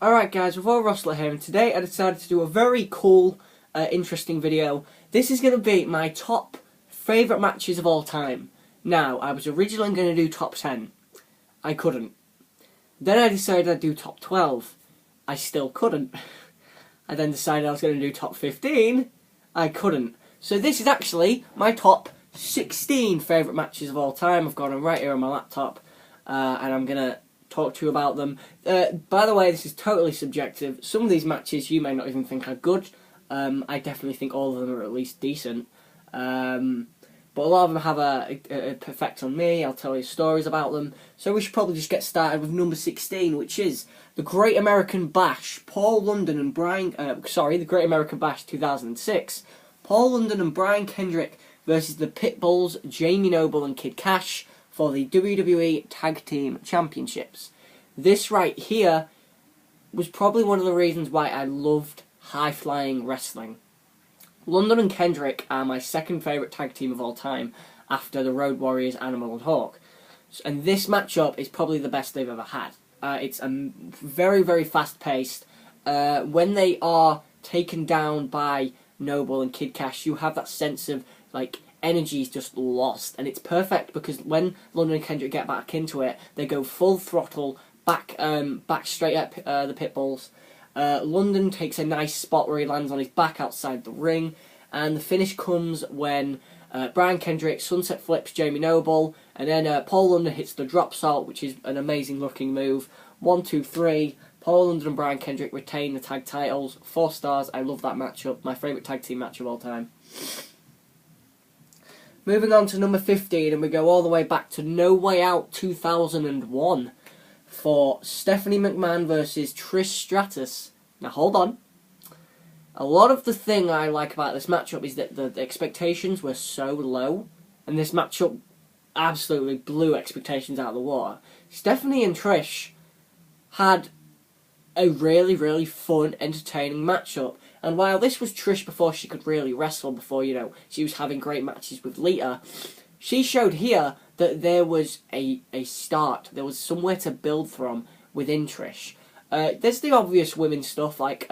Alright guys, with our Rustler here, and today I decided to do a very cool, interesting video. This is going to be my top favourite matches of all time. Now, I was originally going to do top 10. I couldn't. Then I decided I'd do top 12. I still couldn't. I then decided I was going to do top 15. I couldn't. So this is actually my top 16 favourite matches of all time. I've got them right here on my laptop, and I'm going to talk to you about them. By the way, this is totally subjective. Some of these matches you may not even think are good. I definitely think all of them are at least decent. But a lot of them have a effect on me. I'll tell you stories about them. So we should probably just get started with number 16, which is the Great American Bash. Paul London and the Great American Bash 2006. Paul London and Brian Kendrick versus the Pitbulls, Jamie Noble and Kid Cash, for the WWE Tag Team Championships. This right here was probably one of the reasons why I loved high-flying wrestling. London and Kendrick are my second favourite tag team of all time, after the Road Warriors, Animal and Hawk. And this matchup is probably the best they've ever had. It's very, very fast-paced. When they are taken down by Noble and Kid Cash, you have that sense of, like, energy is just lost, and it's perfect because when London and Kendrick get back into it, they go full throttle back straight at the Pitbulls. London takes a nice spot where he lands on his back outside the ring, and the finish comes when Brian Kendrick sunset flips Jamie Noble, and then Paul London hits the drop salt, which is an amazing looking move. 1, 2, 3. Paul London and Brian Kendrick retain the tag titles. 4 stars. I love that matchup. My favourite tag team match of all time. Moving on to number 15, and we go all the way back to No Way Out 2001 for Stephanie McMahon versus Trish Stratus. Now hold on. A lot of the thing I like about this matchup is that the expectations were so low, and this matchup absolutely blew expectations out of the water. Stephanie and Trish had a really, really fun, entertaining matchup. And while this was Trish before she could really wrestle, before, you know, she was having great matches with Lita, she showed here that there was a start. There was somewhere to build from within Trish. There's the obvious women's stuff, like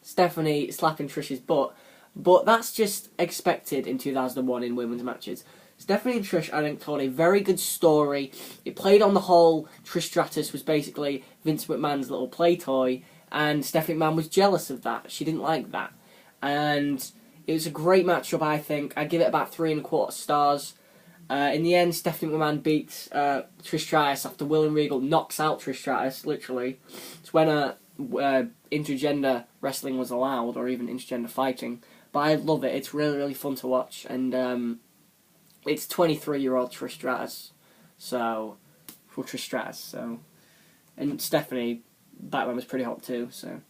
Stephanie slapping Trish's butt, but that's just expected in 2001 in women's matches. Stephanie and Trish, I think, told a very good story. It played on the whole Trish Stratus was basically Vince McMahon's little play toy, and Stephanie McMahon was jealous of that. She didn't like that. And it was a great matchup, I think. I'd give it about 3.25 stars. In the end, Stephanie McMahon beats Trish Stratus after William Regal knocks out Trish Stratus, literally. It's when intergender wrestling was allowed, or even intergender fighting. But I love it. It's really, really fun to watch. And it's 23-year-old Trish Stratus. So, for Trish Stratus, so. And Stephanie back then was pretty hot too, so.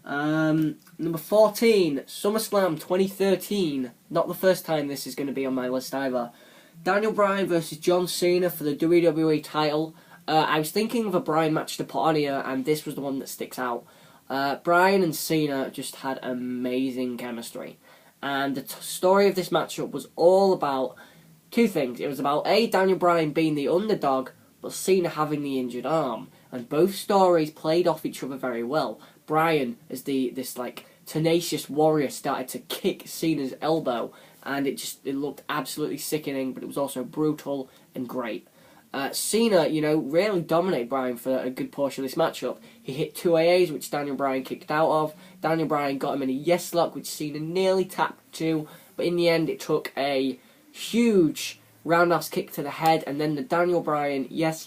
Number 14, SummerSlam 2013. Not the first time this is going to be on my list either. Daniel Bryan versus John Cena for the WWE title. I was thinking of a Bryan match to put on here, and this was the one that sticks out. Bryan and Cena just had amazing chemistry. And the story of this matchup was all about two things. It was about Daniel Bryan being the underdog, but Cena having the injured arm. And both stories played off each other very well. Bryan, as this tenacious warrior, started to kick Cena's elbow, and it looked absolutely sickening, but it was also brutal and great. Cena, really dominated Bryan for a good portion of this matchup. He hit 2 AAs, which Daniel Bryan kicked out of. Daniel Bryan got him in a yes lock, which Cena nearly tapped to, but in the end it took a huge roundhouse kick to the head, and then the Daniel Bryan yes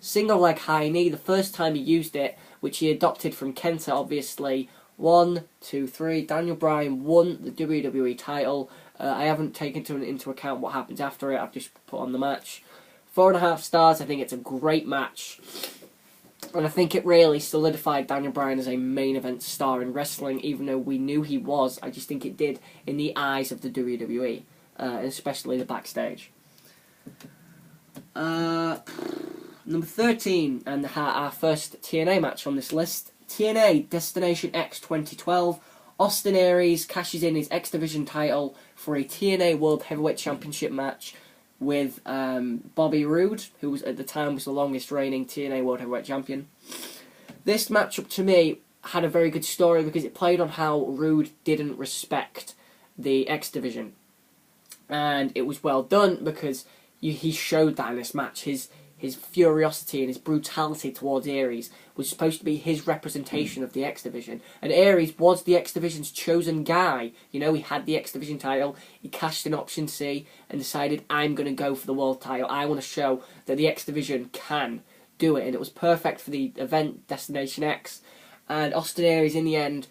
single leg high knee, the first time he used it, which he adopted from Kenta, obviously. 1, 2, 3. Daniel Bryan won the WWE title. I haven't taken into account what happens after it. I've just put on the match. 4.5 stars. I think it's a great match. And I think it really solidified Daniel Bryan as a main event star in wrestling, even though we knew he was. I just think it did in the eyes of the WWE, especially the backstage. Number 13, and our first TNA match on this list, TNA Destination X 2012. Austin Aries cashes in his X Division title for a TNA World Heavyweight Championship match with Bobby Roode, who was at the time was the longest reigning TNA World Heavyweight Champion. This matchup, to me, had a very good story because it played on how Rude didn't respect the X Division. And it was well done because he showed that in this match. His furiosity and his brutality towards Aries was supposed to be his representation of the X Division. And Aries was the X Division's chosen guy. You know, he had the X Division title, he cashed in option C and decided, I'm going to go for the world title. I want to show that the X Division can do it. And it was perfect for the event Destination X. And Austin Aries, in the end,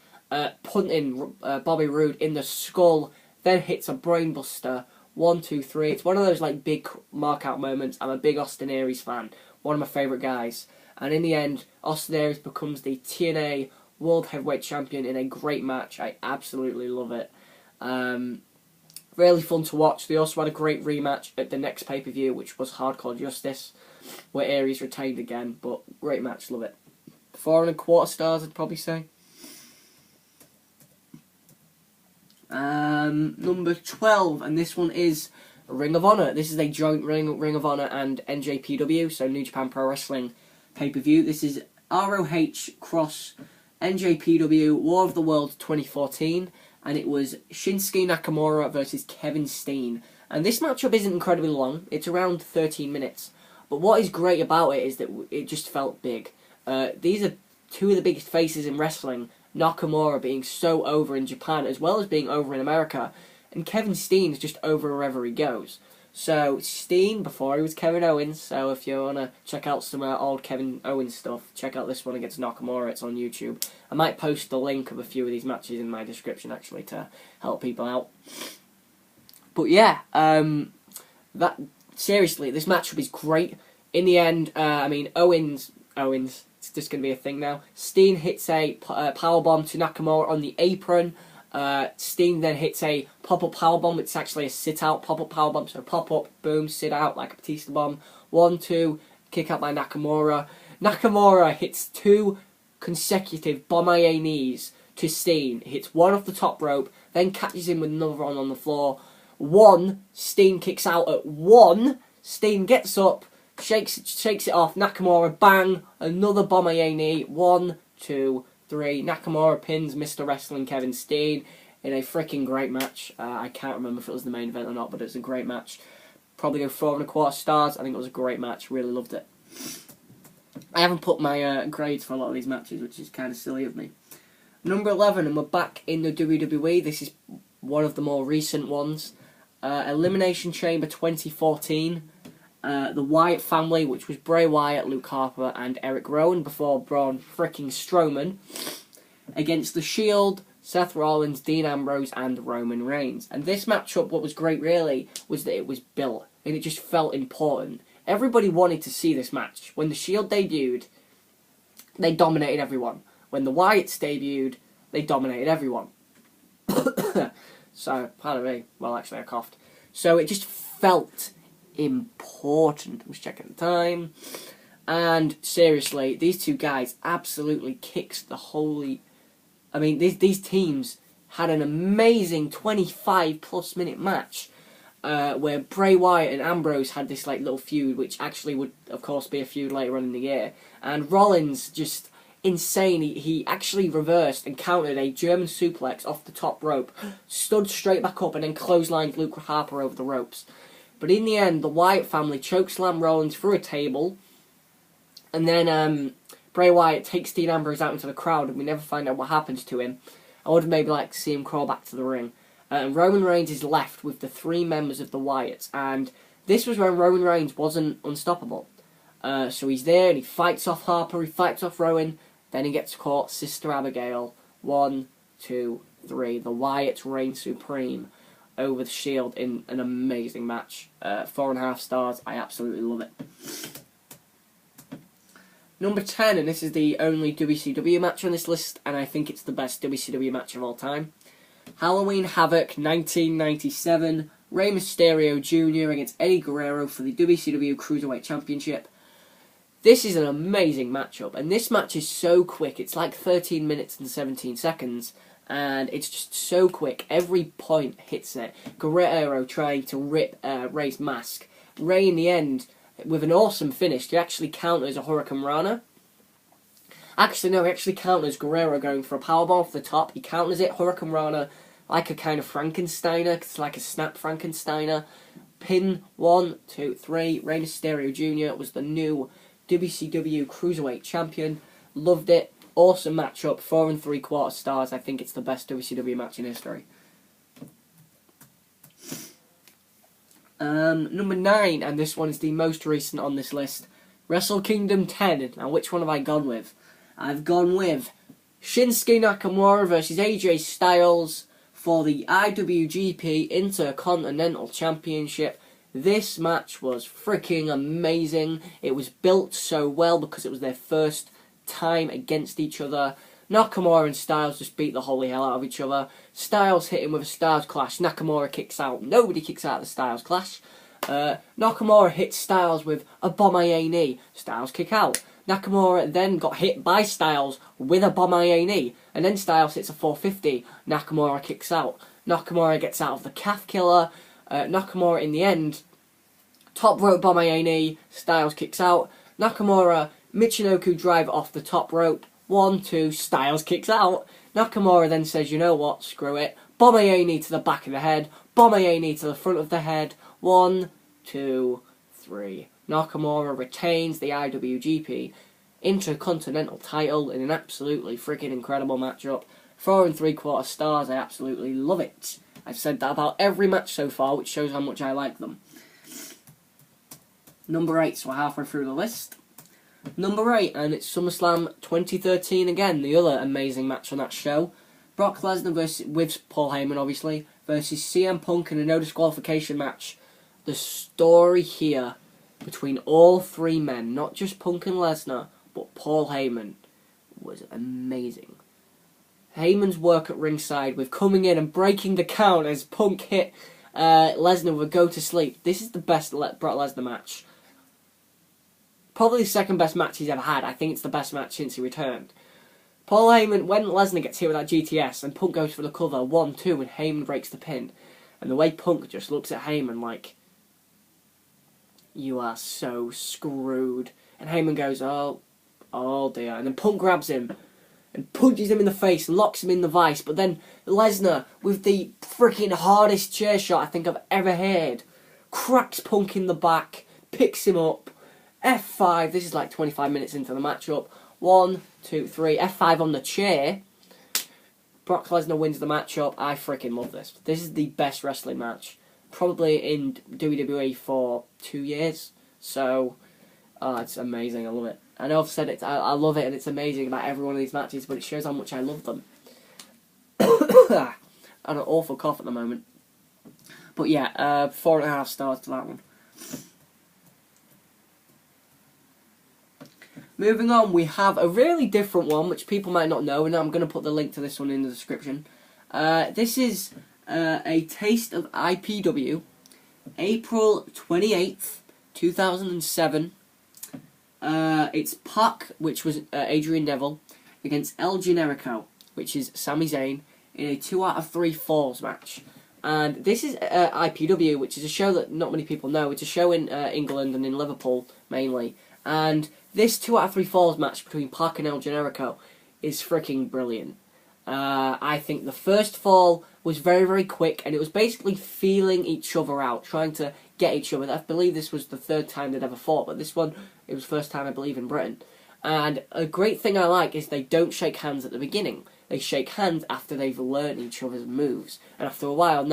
punting Bobby Roode in the skull, then hits a brainbuster. 1, 2, 3. It's one of those like big mark-out moments. I'm a big Austin Aries fan. One of my favourite guys. And in the end, Austin Aries becomes the TNA World Heavyweight Champion in a great match. I absolutely love it. Really fun to watch. They also had a great rematch at the next pay-per-view, which was Hardcore Justice, where Aries retained again. But great match, love it. 4.25 stars, I'd probably say. Number 12, and this one is Ring of Honor. This is a joint Ring of Honor and NJPW, so New Japan Pro Wrestling pay-per-view. This is ROH Cross NJPW War of the World 2014, and it was Shinsuke Nakamura versus Kevin Steen. And this matchup isn't incredibly long, it's around 13 minutes. But what is great about it is that it just felt big. These are two of the biggest faces in wrestling, Nakamura being so over in Japan as well as being over in America, and Kevin Steen is just over wherever he goes. So Steen, before he was Kevin Owens, so if you want to check out some old Kevin Owens stuff, check out this one against Nakamura, it's on YouTube. I might post the link of a few of these matches in my description actually to help people out. But yeah, seriously, this matchup is great. In the end, Owens, it's just going to be a thing now. Steen hits a powerbomb to Nakamura on the apron. Steen then hits a pop-up powerbomb. It's actually a sit-out pop-up powerbomb. So pop-up, boom, sit-out like a Batista bomb. 1, 2, kick out by Nakamura. Nakamura hits 2 consecutive Bomaye knees to Steen. Hits one off the top rope, then catches him with another one on the floor. 1, Steen kicks out at 1. Steen gets up, shakes it off. Nakamura, bang, another Bomaye knee. 1, 2, 3. Nakamura pins Mr. Wrestling Kevin Steen in a freaking great match. I can't remember if it was the main event or not, but it's a great match. Probably go 4.25 stars. I think it was a great match. Really loved it. I haven't put my grades for a lot of these matches, which is kind of silly of me. Number 11, and we're back in the WWE. This is one of the more recent ones. Elimination Chamber 2014. The Wyatt family, which was Bray Wyatt, Luke Harper, and Eric Rowan, before Braun fricking Strowman, against The Shield, Seth Rollins, Dean Ambrose, and Roman Reigns. And this matchup, what was great really, was that it was built, and it just felt important. Everybody wanted to see this match. When The Shield debuted, they dominated everyone. When the Wyatts debuted, they dominated everyone. So, pardon me. Well, actually, I coughed. So it just felt important. I was checking the time. And seriously, these two guys absolutely kicked the holy... I mean, these teams had an amazing 25-plus minute match where Bray Wyatt and Ambrose had this like little feud, which actually would, of course, be a feud later on in the year. And Rollins just... insane. He actually reversed and countered a German suplex off the top rope, stood straight back up, and then clotheslined Luke Harper over the ropes. But in the end, the Wyatt family chokeslam Rollins through a table, and then Bray Wyatt takes Dean Ambrose out into the crowd, and we never find out what happens to him. I would have maybe liked to see him crawl back to the ring. And Roman Reigns is left with the 3 members of the Wyatts, and this was when Roman Reigns wasn't unstoppable. So he's there, and he fights off Harper, he fights off Rowan. Then he gets caught, Sister Abigail. 1, 2, 3. The Wyatts reign supreme over the Shield in an amazing match. 4.5 stars. I absolutely love it. Number 10, and this is the only WCW match on this list, and I think it's the best WCW match of all time. Halloween Havoc 1997. Rey Mysterio Jr. against Eddie Guerrero for the WCW Cruiserweight Championship. This is an amazing matchup, and this match is so quick. It's like 13 minutes and 17 seconds, and it's just so quick. Every point hits it. Guerrero trying to rip Rey's mask. Rey, in the end, with an awesome finish, he actually counters a Hurricane Rana. Actually, no, he actually counters Guerrero going for a powerbomb off the top. He counters it, Hurricane Rana, like a kind of Frankensteiner. It's like a snap Frankensteiner. Pin 1, 2, 3. Rey Mysterio Jr. was the new WCW Cruiserweight Champion. Loved it. Awesome matchup. 4 3/4 stars. I think it's the best WCW match in history. Number 9, and this one is the most recent on this list. Wrestle Kingdom 10. Now, which one have I gone with? I've gone with Shinsuke Nakamura versus AJ Styles for the IWGP Intercontinental Championship. This match was freaking amazing. It was built so well because it was their first time against each other. Nakamura and Styles just beat the holy hell out of each other. Styles hit him with a Styles Clash. Nakamura kicks out. Nobody kicks out of the Styles Clash. Nakamura hits Styles with a Bomb-A knee. Styles kick out. Nakamura then got hit by Styles with a Bomb-A knee. And then Styles hits a 450. Nakamura kicks out. Nakamura gets out of the calf killer. Nakamura in the end, top rope Bomb-A knee. Styles kicks out. Nakamura, Michinoku drive off the top rope. 1, 2, Styles kicks out. Nakamura then says, you know what, screw it. Bomb-A knee to the back of the head. Bomb-A knee to the front of the head. 1, 2, 3. Nakamura retains the IWGP Intercontinental title in an absolutely freaking incredible matchup. 4 3/4 stars. I absolutely love it. I've said that about every match so far, which shows how much I like them. Number 8, so we're halfway through the list. Number 8, and it's SummerSlam 2013 again, the other amazing match on that show. Brock Lesnar with Paul Heyman, obviously, versus CM Punk in a no disqualification match. The story here between all three men, not just Punk and Lesnar, but Paul Heyman, was amazing. Heyman's work at ringside with coming in and breaking the count as Punk hit Lesnar with a go to sleep. This is the best Brock Lesnar match. Probably the second best match he's ever had. I think it's the best match since he returned. Paul Heyman, when Lesnar gets hit with that GTS and Punk goes for the cover, 1, 2, and Heyman breaks the pin. And the way Punk just looks at Heyman like, you are so screwed. And Heyman goes, oh dear. And then Punk grabs him and punches him in the face and locks him in the vice. But then Lesnar, with the freaking hardest chair shot I think I've ever heard, cracks Punk in the back, picks him up, F5, this is like 25 minutes into the matchup. 1, 2, 3, F5 on the chair. Brock Lesnar wins the matchup. I freaking love this. This is the best wrestling match probably in WWE for 2 years. So, it's amazing. I love it. I know I've said it. I love it, and it's amazing about every one of these matches, but it shows how much I love them. I had an awful cough at the moment. But yeah, 4.5 stars to that one. Moving on, we have a really different one, which people might not know, and I'm going to put the link to this one in the description. This is a taste of IPW, April 28th, 2007. It's Pac, which was Adrian Neville, against El Generico, which is Sami Zayn, in a 2 out of 3 falls match. And this is IPW, which is a show that not many people know. It's a show in England and in Liverpool, mainly. And this 2 out of 3 falls match between Pac and El Generico is freaking brilliant. I think the first fall was very, very quick, and it was basically feeling each other out, trying to get each other. I believe this was the 3rd time they'd ever fought, but this one, it was the first time, I believe, in Britain. And a great thing I like is they don't shake hands at the beginning. They shake hands after they've learned each other's moves. And after a while,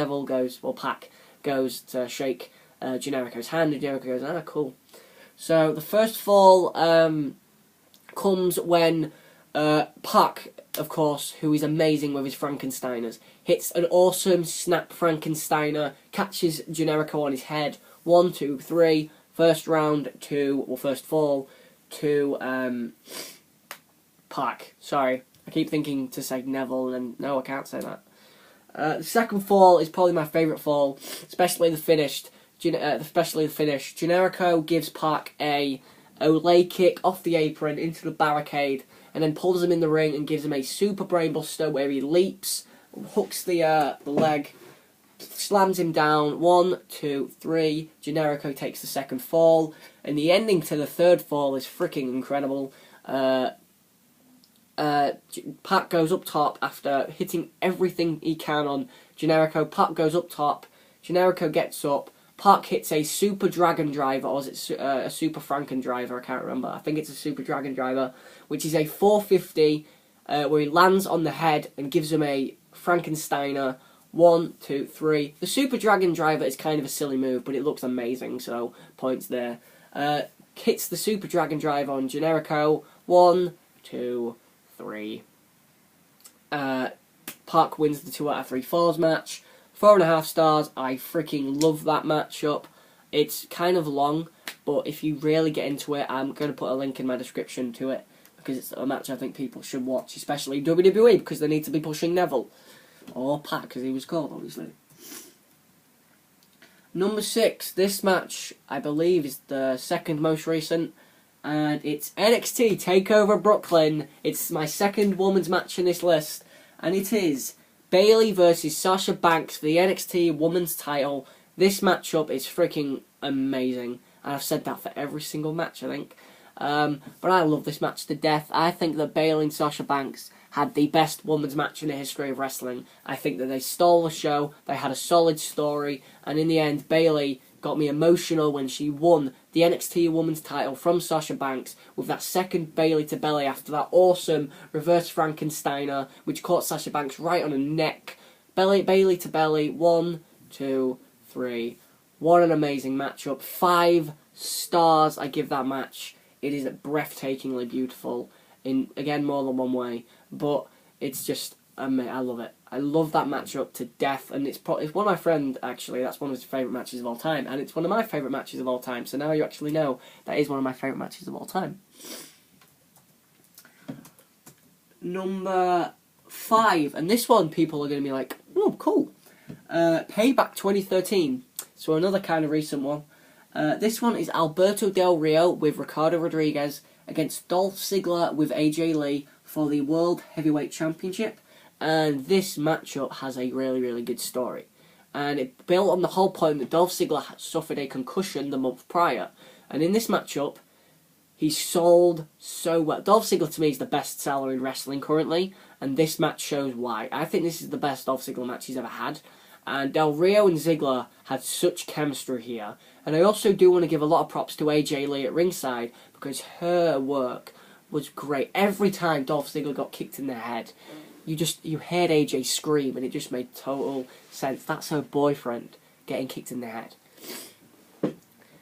Pac goes to shake Generico's hand, and Generico goes, cool. So the first fall comes when Pac, of course, who is amazing with his Frankensteiners, hits an awesome snap Frankensteiner, catches Generico on his head. 1, 2, 3. First round to, first fall to Pac. Sorry, I keep thinking to say Neville, and no, I can't say that. The second fall is probably my favourite fall, especially the finish. Generico gives Pac a Olay kick off the apron into the barricade, and then pulls him in the ring and gives him a super brainbuster where he leaps, hooks the leg, slams him down. 1, 2, 3. Generico takes the second fall, and the ending to the third fall is freaking incredible. Pac goes up top after hitting everything he can on Generico. Pac goes up top. Generico gets up. Pac hits a Super Dragon Driver, or is it a Super Franken Driver? I can't remember. I think it's a Super Dragon Driver, which is a 450, where he lands on the head and gives him a Frankensteiner. 1, 2, 3. The Super Dragon Driver is kind of a silly move, but it looks amazing, so points there. Hits the Super Dragon Driver on Generico. 1, 2, 3. Pac wins the 2 out of 3 falls match. 4.5 stars. I freaking love that matchup. It's kind of long, but if you really get into it, I'm going to put a link in my description to it, because it's a match I think people should watch, especially WWE, because they need to be pushing Neville. Or Pac, as he was called, obviously. Number 6. This match, I believe, is the second most recent. And it's NXT TakeOver Brooklyn. It's my second women's match in this list. And it is Bayley versus Sasha Banks for the NXT Women's title. This matchup is freaking amazing. And I've said that for every single match, I think. But I love this match to death. I think that Bayley and Sasha Banks had the best women's match in the history of wrestling. I think that they stole the show, they had a solid story, and in the end, Bayley got me emotional when she won the NXT Women's title from Sasha Banks with that second Bayley to belly after that awesome reverse Frankensteiner, which caught Sasha Banks right on her neck. Bayley to belly, 1, 2, 3. What an amazing matchup. 5 stars I give that match. It is breathtakingly beautiful in, again, more than one way. But it's just, I love it. I love that matchup to death, and it's one of my friends, actually, that's one of his favourite matches of all time, and it's one of my favourite matches of all time, so now you actually know that is one of my favourite matches of all time. Number 5, and this one people are going to be like, oh, cool. Payback 2013, so another kind of recent one. This one is Alberto Del Rio with Ricardo Rodriguez against Dolph Ziggler with AJ Lee for the World Heavyweight Championship, and this matchup has a really, really good story. And it built on the whole point that Dolph Ziggler had suffered a concussion the month prior, and in this matchup, he sold so well. Dolph Ziggler to me is the best seller in wrestling currently, and this match shows why. I think this is the best Dolph Ziggler match he's ever had, and Del Rio and Ziggler had such chemistry here. And I also do want to give a lot of props to AJ Lee at ringside, because her work was great. Every time Dolph Ziggler got kicked in the head, you heard AJ scream, and it just made total sense. That's her boyfriend getting kicked in the head.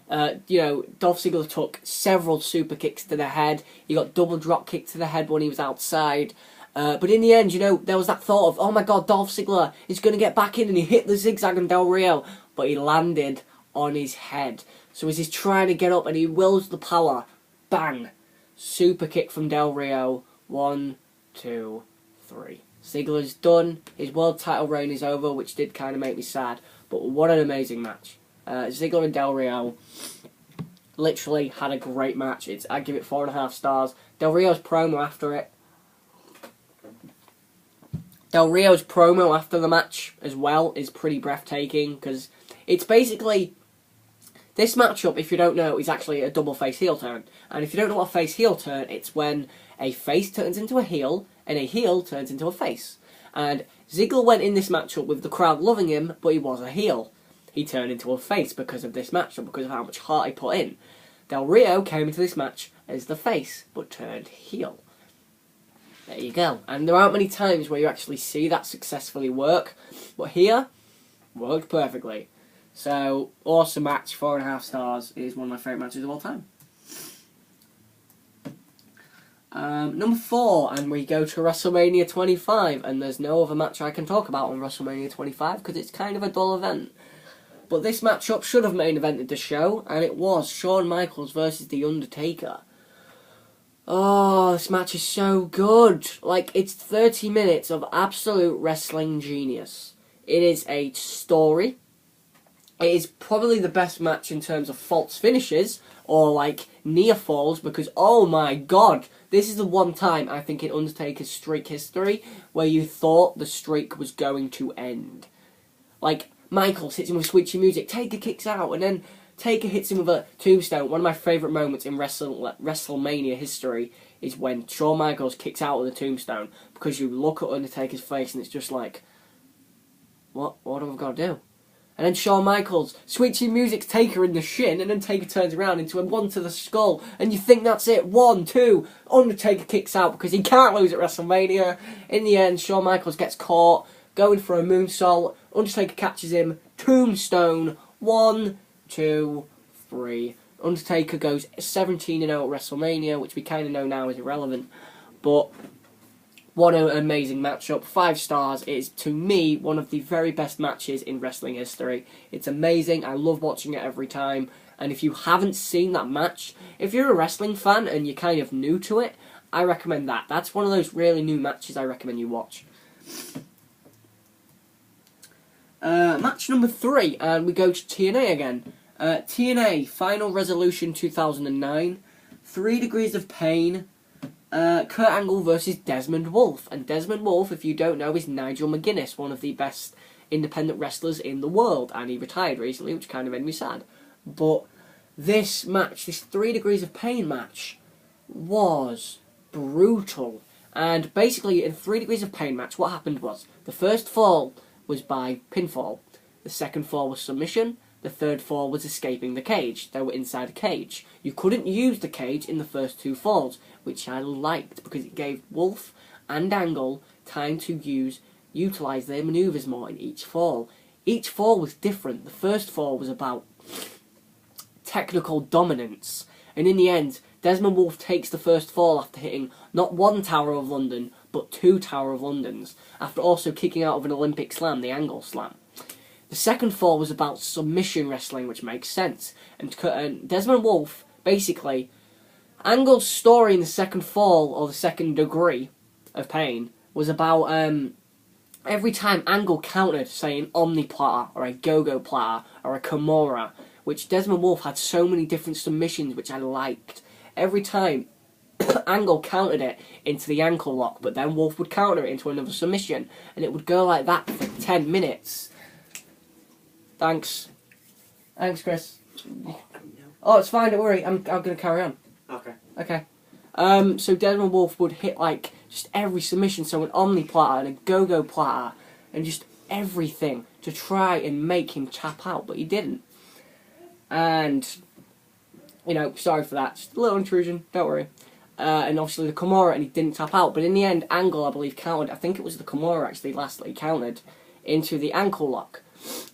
Dolph Ziggler took several super kicks to the head. He got double drop kicked to the head when he was outside. But in the end, there was that thought of, oh my god, Dolph Ziggler is going to get back in, and he hit the zigzag on Del Rio, but he landed on his head. So as he's trying to get up and he wills the power, bang, super kick from Del Rio, 1, 2, 3. Ziggler's done, his world title reign is over, which did kind of make me sad, but what an amazing match. Ziggler and Del Rio literally had a great match. I give it 4.5 stars. Del Rio's promo after it. Del Rio's promo after the match as well is pretty breathtaking, because it's basically, this matchup, if you don't know, is actually a double face heel turn. And if you don't know what a face heel turn, it's when a face turns into a heel and a heel turns into a face. And Ziggler went in this matchup with the crowd loving him, but he was a heel. He turned into a face because of this matchup, because of how much heart he put in. Del Rio came into this match as the face, but turned heel. There you go. And there aren't many times where you actually see that successfully work, but here, worked perfectly. So, awesome match, 4.5 stars. It is one of my favourite matches of all time. Number 4, and we go to WrestleMania 25, and there's no other match I can talk about on WrestleMania 25, because it's kind of a dull event. But this matchup should have main evented the show, and it was Shawn Michaels versus The Undertaker. Oh, this match is so good. Like, it's 30 minutes of absolute wrestling genius. It is a story. It is probably the best match in terms of false finishes, or like near falls, because oh my god, this is the one time I think in Undertaker's streak history where you thought the streak was going to end. Like, Michaels hits him with switchy music, Taker kicks out, and then Taker hits him with a tombstone. One of my favourite moments in WrestleMania history is when Shawn Michaels kicks out of the tombstone, because you look at Undertaker's face and it's just like, what have I got to do? And then Shawn Michaels switching music's Taker in the shin, and then Taker turns around into a 1 to the skull, and you think that's it. 1, 2, Undertaker kicks out because he can't lose at WrestleMania. In the end, Shawn Michaels gets caught going for a moonsault. Undertaker catches him, tombstone. 1, 2, 3. Undertaker goes 17-0 at WrestleMania, which we kind of know now is irrelevant, but what an amazing matchup. 5 stars. It is, to me, one of the very best matches in wrestling history. It's amazing. I love watching it every time. And if you haven't seen that match, if you're a wrestling fan and you're kind of new to it, I recommend that. That's one of those really new matches I recommend you watch. Match number 3, and we go to TNA again. TNA Final Resolution 2009. 3 Degrees of Pain. Kurt Angle versus Desmond Wolfe. And Desmond Wolfe, if you don't know, is Nigel McGuinness, one of the best independent wrestlers in the world. And he retired recently, which kind of made me sad. But this match, this 3 Degrees of Pain match, was brutal. And basically, in 3 Degrees of Pain match, what happened was, the first fall was by pinfall. The second fall was submission. The third fall was escaping the cage. They were inside a cage. You couldn't use the cage in the first 2 falls, which I liked because it gave Wolfe and Angle time to utilise their manoeuvres more in each fall. Each fall was different. The first fall was about technical dominance, and in the end, Desmond Wolfe takes the first fall after hitting not 1 Tower of London, but 2 Tower of Londons, after also kicking out of an Olympic slam, the Angle Slam. The second fall was about submission wrestling, which makes sense. And Desmond Wolfe, basically, Angle's story in the second fall, or the second degree of pain, was about every time Angle countered, say, an Omniplatter, or a Go-Go Platter, or a Kimura, which Desmond Wolfe had so many different submissions, which I liked. Every time Angle countered it into the ankle lock, but then Wolfe would counter it into another submission, and it would go like that for 10 minutes. Thanks. Thanks, Chris. Oh, it's fine, don't worry. I'm going to carry on. Okay. So Desmond Wolfe would hit, like, just every submission, so an Omni Platter and a Go-Go Platter, and just everything to try and make him tap out, but he didn't. And, you know, sorry for that. Just a little intrusion, don't worry. And obviously the Kimura, and he didn't tap out, but in the end, Angle, I believe, countered. I think it was the Kimura, actually, lastly, countered into the ankle lock.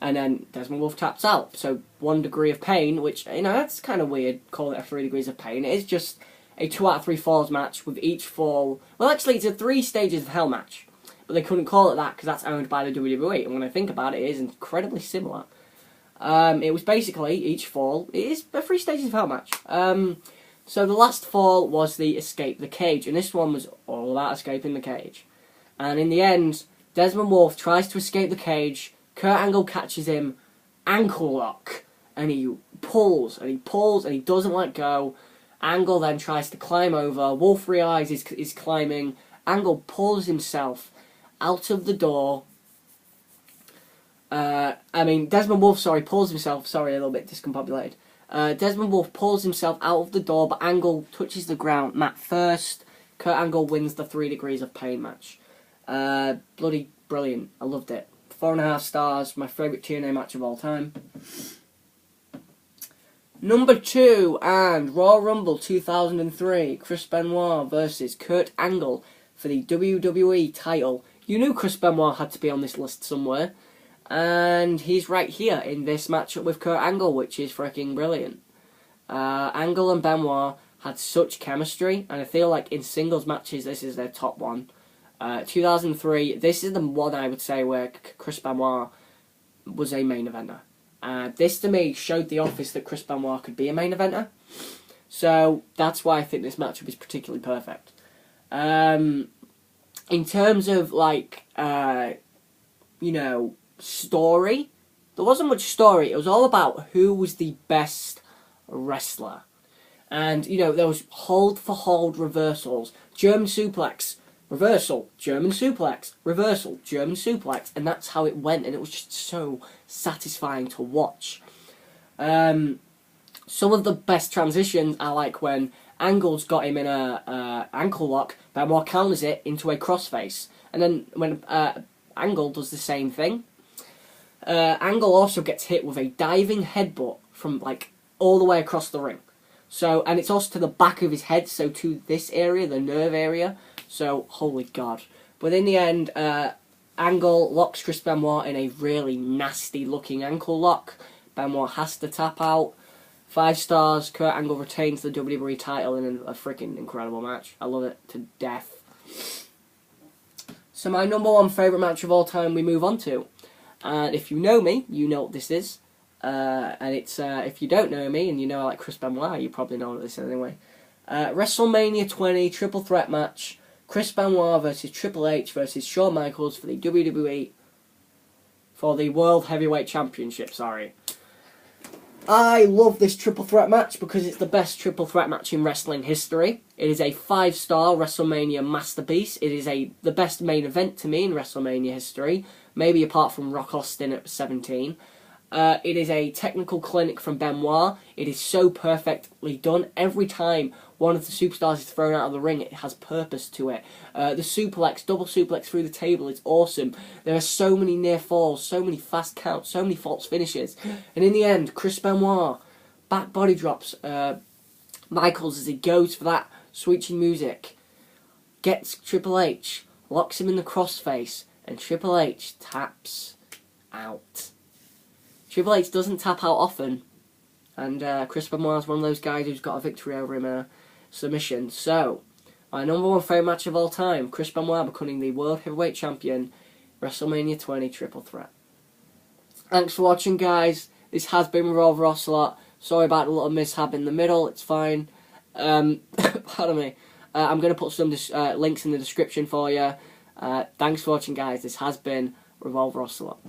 And then Desmond Wolfe taps out. So 1 degree of pain, which, you know, that's kind of weird, calling it a 3 degrees of pain. It is just a 2 out of 3 falls match with each fall. Well, actually, it's a 3 stages of hell match. But they couldn't call it that because that's owned by the WWE. And when I think about it, it is incredibly similar. It was basically each fall. It is a 3 stages of hell match. So the last fall was the escape the cage. And this one was all about escaping the cage. And in the end, Desmond Wolfe tries to escape the cage. Kurt Angle catches him, ankle lock, and he pulls, and he doesn't let go. Angle then tries to climb over. Wolfe realises he's climbing. Angle pulls himself out of the door. Desmond Wolfe, pulls himself, a little bit discombobulated. Desmond Wolfe pulls himself out of the door, but Angle touches the ground mat first. Kurt Angle wins the 3 degrees of pain match. Bloody brilliant. I loved it. 4.5 stars, my favourite TNA match of all time. Number 2, and Royal Rumble 2003, Chris Benoit versus Kurt Angle for the WWE title. You knew Chris Benoit had to be on this list somewhere, and he's right here in this matchup with Kurt Angle, which is freaking brilliant. Angle and Benoit had such chemistry, and I feel like in singles matches this is their top one. 2003, this is the one I would say where Chris Benoit was a main eventer. This to me showed the Office that Chris Benoit could be a main eventer. So that's why I think this matchup is particularly perfect. In terms of story, there wasn't much story. It was all about who was the best wrestler. And, there was hold for hold reversals, German suplex, reversal, German suplex, reversal, German suplex, and that's how it went, and it was just so satisfying to watch. Some of the best transitions are like when Angle's got him in a ankle lock, Benoit counters it into a crossface. And then when Angle does the same thing, Angle also gets hit with a diving headbutt from like all the way across the ring. So, and it's also to the back of his head, so to this area, the nerve area. So, holy God. But in the end, Angle locks Chris Benoit in a really nasty looking ankle lock. Benoit has to tap out. 5 stars. Kurt Angle retains the WWE title in a freaking incredible match. I love it to death. So my number 1 favourite match of all time we move on to. And if you know me, you know what this is. And it's, if you don't know me and you know I like Chris Benoit, you probably know what this is anyway. WrestleMania 20 triple threat match. Chris Benoit versus Triple H versus Shawn Michaels for the WWE, for the World Heavyweight Championship, sorry. I love this triple threat match because it's the best triple threat match in wrestling history. It is a 5-star WrestleMania masterpiece. It is the best main event to me in WrestleMania history, maybe apart from Rock Austin at 17. It is a technical clinic from Benoit. It is so perfectly done. Every time one of the superstars is thrown out of the ring, it has purpose to it. The suplex, double suplex through the table is awesome. There are so many near falls, so many fast counts, so many false finishes. And in the end, Chris Benoit back body drops Michaels as he goes for that switching music. Gets Triple H, locks him in the crossface, and Triple H taps out. Triple H doesn't tap out often, and Chris Benoit is one of those guys who's got a victory over him in a submission. So, my number 1 favourite match of all time, Chris Benoit becoming the World Heavyweight Champion, WrestleMania 20 Triple Threat. Thanks for watching, guys. This has been Revolver Ocelot. Sorry about the little mishap in the middle, it's fine. Pardon me. I'm going to put some links in the description for you. Thanks for watching, guys. This has been Revolver Ocelot.